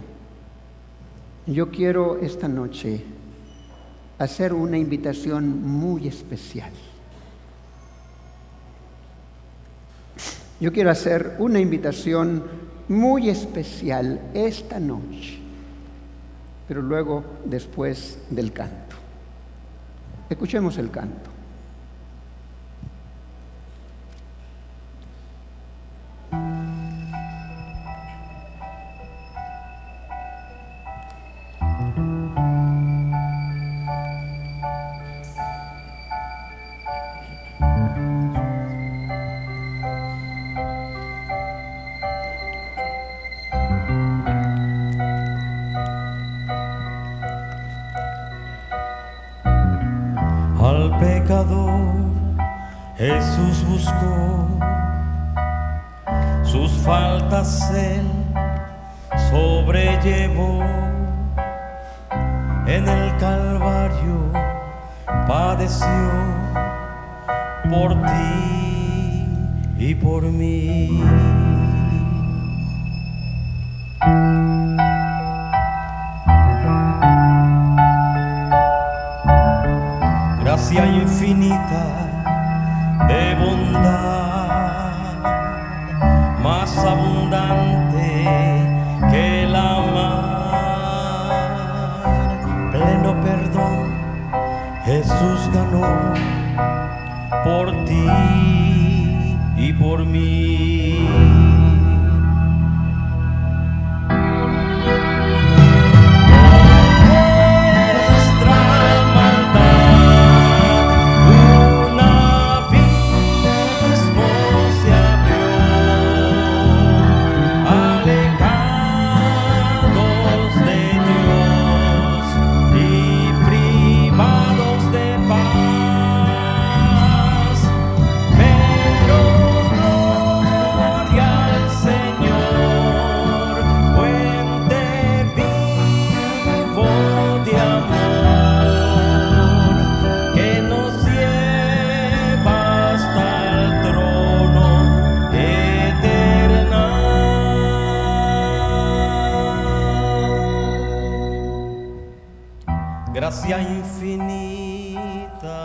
yo quiero esta noche hacer una invitación muy especial. Yo quiero hacer una invitación muy especial esta noche, pero luego después del canto. Escuchemos el canto. Al pecador Jesús buscó, sus faltas Él sobrellevó, en el Calvario padeció por ti y por mí. Gracia infinita de bondad, más abundante que la mar. Pleno perdón Jesús ganó por ti y por mí. Gracia infinita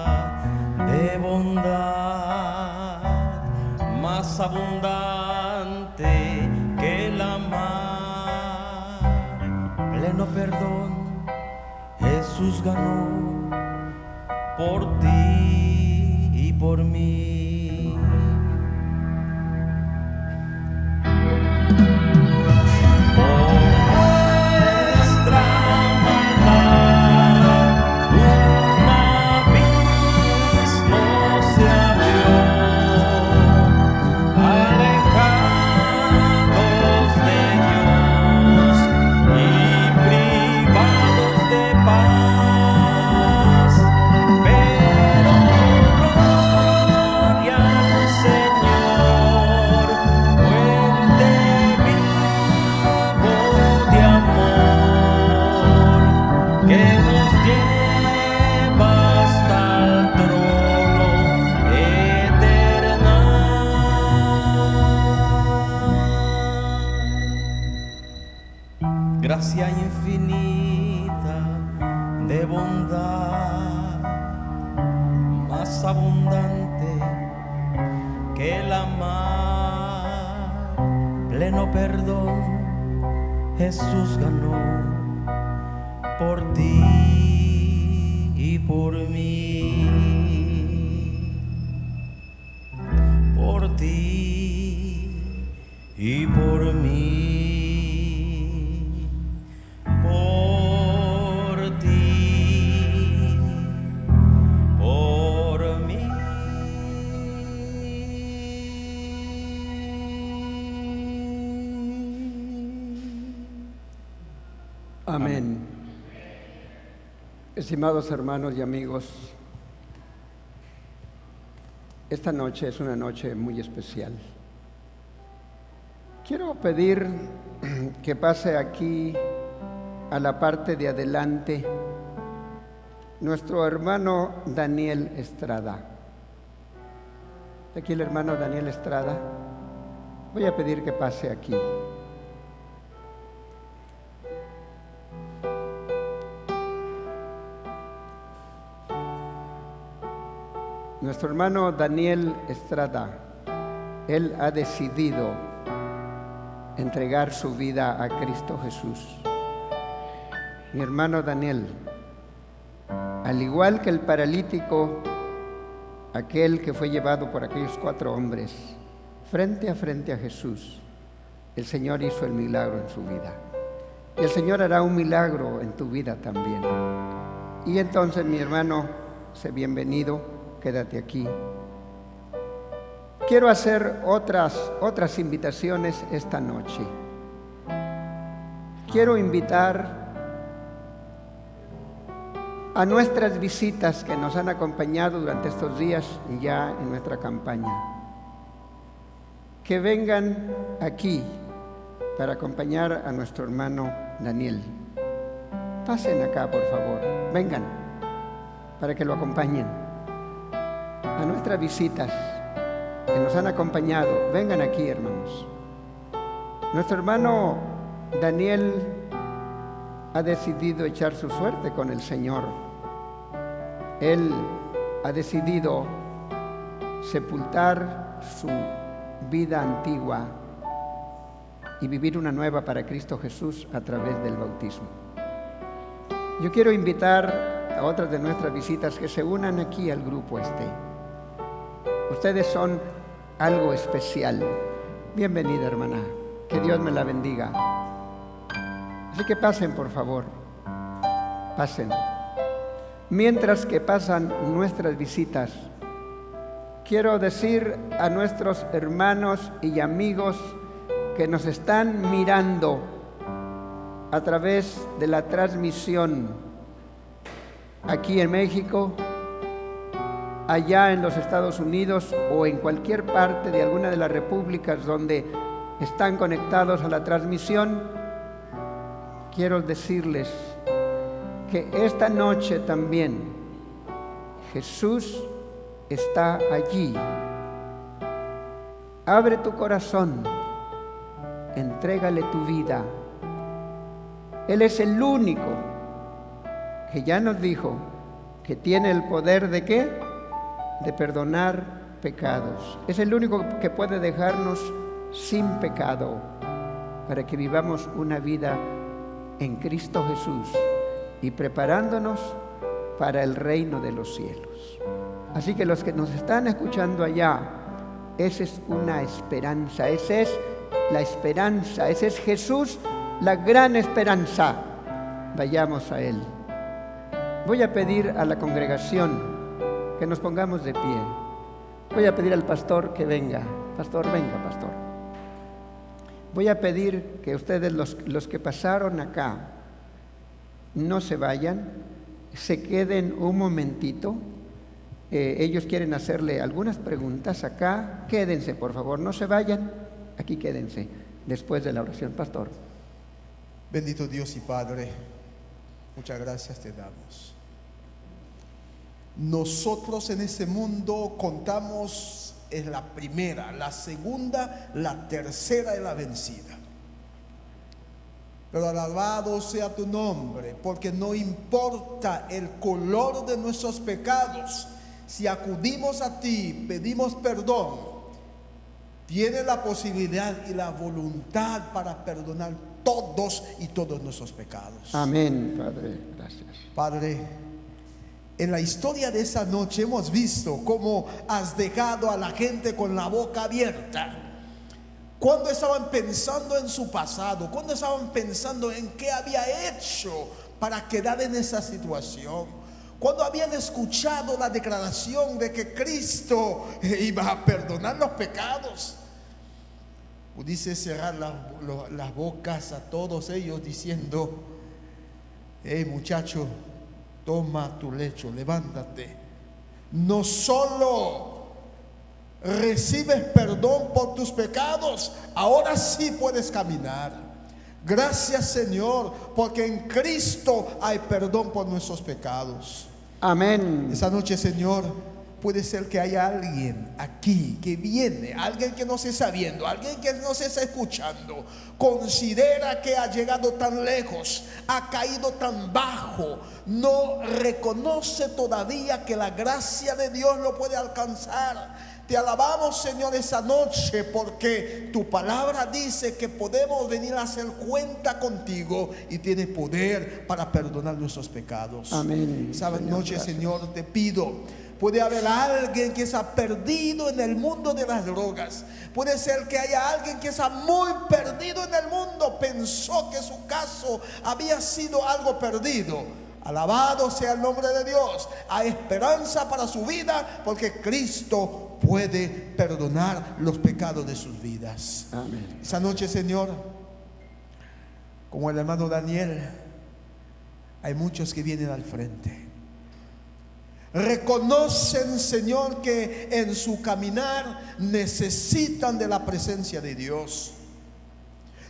de bondad, más abundante que la mar. Pleno perdón Jesús ganó por ti y por mí. abundante que la mar. Pleno perdón Jesús ganó por ti y por mí, por ti y por mí, por ti, por mí. Amén. Estimados hermanos y amigos, esta noche es una noche muy especial. Quiero pedir que pase aquí a la parte de adelante nuestro hermano Daniel Estrada. Aquí el hermano Daniel Estrada. Voy a pedir que pase aquí. Nuestro hermano Daniel Estrada, él ha decidido entregar su vida a Cristo Jesús. Mi hermano Daniel, al igual que el paralítico, aquel que fue llevado por aquellos 4 hombres, frente a Jesús, el Señor hizo el milagro en su vida. Y el Señor hará un milagro en tu vida también. Y entonces, mi hermano, sé bienvenido. Quédate aquí. Quiero hacer otras invitaciones esta noche. Quiero invitar a nuestras visitas que nos han acompañado durante estos días y ya en nuestra campaña, que vengan aquí para acompañar a nuestro hermano Daniel. Pasen acá, por favor. Vengan para que lo acompañen. A nuestras visitas que nos han acompañado, vengan aquí, hermanos. Nuestro hermano Daniel ha decidido echar su suerte con el Señor. Él ha decidido sepultar su vida antigua y vivir una nueva para Cristo Jesús a través del bautismo. Yo quiero invitar a otras de nuestras visitas que se unan aquí al grupo este. Ustedes son algo especial. Bienvenida, hermana. Que Dios me la bendiga. Así que pasen, por favor. Pasen. Mientras que pasan nuestras visitas, quiero decir a nuestros hermanos y amigos que nos están mirando a través de la transmisión aquí en México, allá en los Estados Unidos o en cualquier parte de alguna de las repúblicas donde están conectados a la transmisión, quiero decirles que esta noche también Jesús está allí. Abre tu corazón, entrégale tu vida. Él es el único que ya nos dijo que tiene el poder ¿de qué? De perdonar pecados. Es el único que puede dejarnos sin pecado para que vivamos una vida en Cristo Jesús y preparándonos para el reino de los cielos. Así que los que nos están escuchando allá, esa es una esperanza, esa es la esperanza, ese es Jesús, la gran esperanza. Vayamos a Él. Voy a pedir a la congregación que nos pongamos de pie. Voy a pedir al pastor que venga. Pastor, venga, pastor. Voy a pedir que ustedes, los que pasaron acá, no se vayan, se queden un momentito. Ellos quieren hacerle algunas preguntas acá. Quédense, por favor, no se vayan. Aquí quédense, después de la oración. Pastor. Bendito Dios y Padre, muchas gracias te damos. Nosotros en este mundo contamos en la primera, la segunda, la tercera y la vencida. Pero alabado sea tu nombre, porque no importa el color de nuestros pecados, si acudimos a ti, pedimos perdón, tienes la posibilidad y la voluntad para perdonar todos y todos nuestros pecados. Amén, Padre, gracias. Padre, en la historia de esa noche hemos visto cómo has dejado a la gente con la boca abierta. Cuando estaban pensando en su pasado, cuando estaban pensando en qué había hecho para quedar en esa situación, cuando habían escuchado la declaración de que Cristo iba a perdonar los pecados, pudiste cerrar las bocas a todos ellos diciendo: hey muchacho, toma tu lecho, levántate. No solo recibes perdón por tus pecados, ahora sí puedes caminar. Gracias, Señor, porque en Cristo hay perdón por nuestros pecados. Amén. Esa noche, Señor, puede ser que haya alguien aquí que viene, alguien que no se está viendo, alguien que no se está escuchando, considera que ha llegado tan lejos, ha caído tan bajo, no reconoce todavía que la gracia de Dios lo puede alcanzar. Te alabamos, Señor, esa noche, porque tu palabra dice que podemos venir a hacer cuenta contigo y tienes poder para perdonar nuestros pecados. Amén. Esa Señor, noche, gracias. Señor, te pido, puede haber alguien que se ha perdido en el mundo de las drogas. Puede ser que haya alguien que está muy perdido en el mundo, pensó que su caso había sido algo perdido. Alabado sea el nombre de Dios. Hay esperanza para su vida, porque Cristo puede perdonar los pecados de sus vidas. Amén. Esa noche, Señor, como el hermano Daniel, hay muchos que vienen al frente. Reconocen, Señor, que en su caminar necesitan de la presencia de Dios.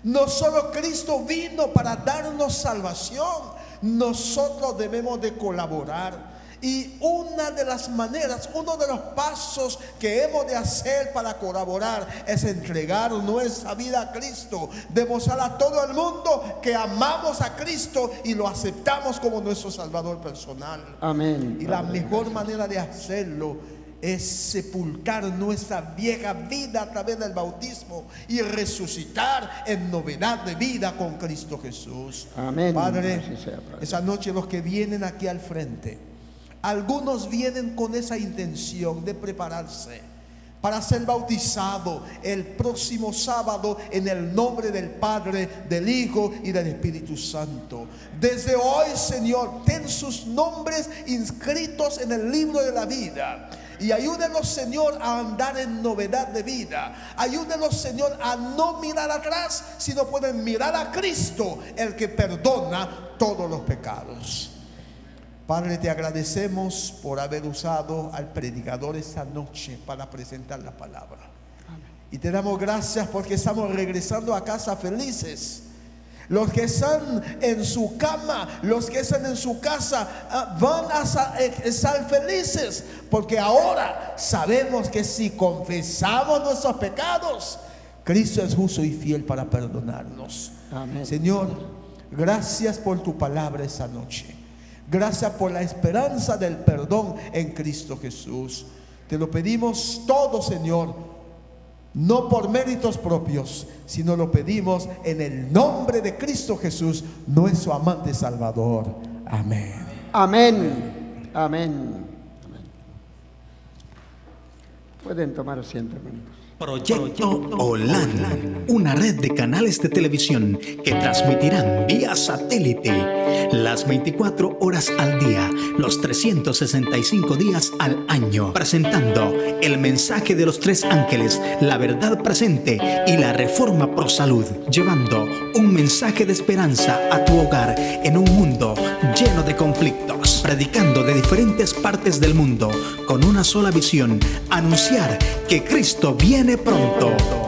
No solo Cristo vino para darnos salvación, nosotros debemos de colaborar. Y una de las maneras, uno de los pasos que hemos de hacer para colaborar es entregar nuestra vida a Cristo, demostrar a todo el mundo que amamos a Cristo y lo aceptamos como nuestro Salvador personal. Amén. Y la Padre, mejor gracias. manera de hacerlo es sepultar nuestra vieja vida a través del bautismo y resucitar en novedad de vida con Cristo Jesús. Amén. Padre, Así sea, Padre. esa noche los que vienen aquí al frente, algunos vienen con esa intención de prepararse para ser bautizado el próximo sábado en el nombre del Padre, del Hijo y del Espíritu Santo. Desde hoy, Señor, ten sus nombres inscritos en el libro de la vida. Y ayúdenos, Señor, a andar en novedad de vida. Ayúdenos, Señor, a no mirar atrás, sino pueden mirar a Cristo, el que perdona todos los pecados. Padre, te agradecemos por haber usado al predicador esta noche para presentar la palabra. Y te damos gracias porque estamos regresando a casa felices. Los que están en su cama, los que están en su casa, van a estar felices, porque ahora sabemos que si confesamos nuestros pecados, Cristo es justo y fiel para perdonarnos. Amén. Señor, gracias por tu palabra esta noche. Gracias por la esperanza del perdón en Cristo Jesús. Te lo pedimos todo, Señor, no por méritos propios, sino lo pedimos en el nombre de Cristo Jesús, nuestro amante Salvador. Amén. Amén. Amén. Amén. Pueden tomar asiento, hermanos. Proyecto OLAN, una red de canales de televisión que transmitirán vía satélite las 24 horas al día, los 365 días al año, presentando el mensaje de los tres ángeles, la verdad presente y la reforma pro salud, llevando un mensaje de esperanza a tu hogar en un mundo lleno de conflictos, predicando de diferentes partes del mundo con una sola visión: anunciar que Cristo viene pronto.